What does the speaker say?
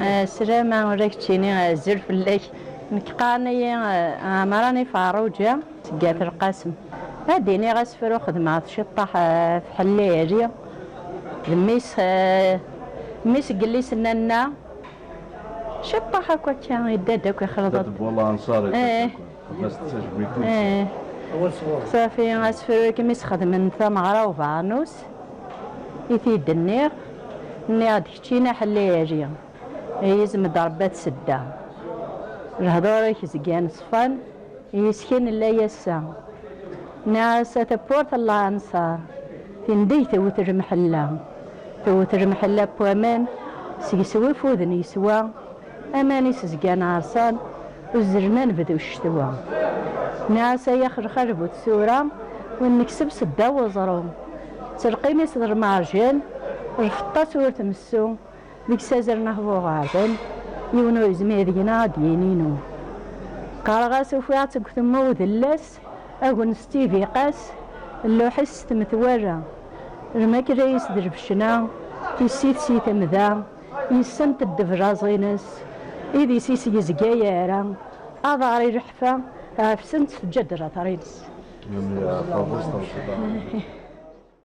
السلامة وراك تشيني زر فلاك نكقاني مراني فاروجة تقات القاسم هاديني غاسفرو خدمة شطح في حلاجي ميس قلي سنانا شطح هكا كان يداد هكا خلطت والله انصاري الناس تستجبني صافي غاسفرو كميس خدم ثمرة وفانوس يثيد النير غادي كتشينا حلاجي يزم ضربات سده الهضره كيزكان صفان يسكن لا يسا ناس تبورت الله انصار تندي توت المحله بوامان سيسوي فوذن يسوى اماني سزكان عرسان وزرنا نبدو الشتوى ناس يخرج خربوا السوره ونكسب سده وزرو تلقيني صدر معرجان رفطة سور تمسو ديك سازرنا هو غاردن يونو يزمير دينا دينينو قارغا سوفيا تقثمو ذلاس اغن ستيفي قاس اللوحس تمثورا الماكرا يسدر بشنا تيسيت سيت مذا يسنت الدفرازينس إذي سيسي يزقايا أضاري رحفة عفسنت جدرة ترينس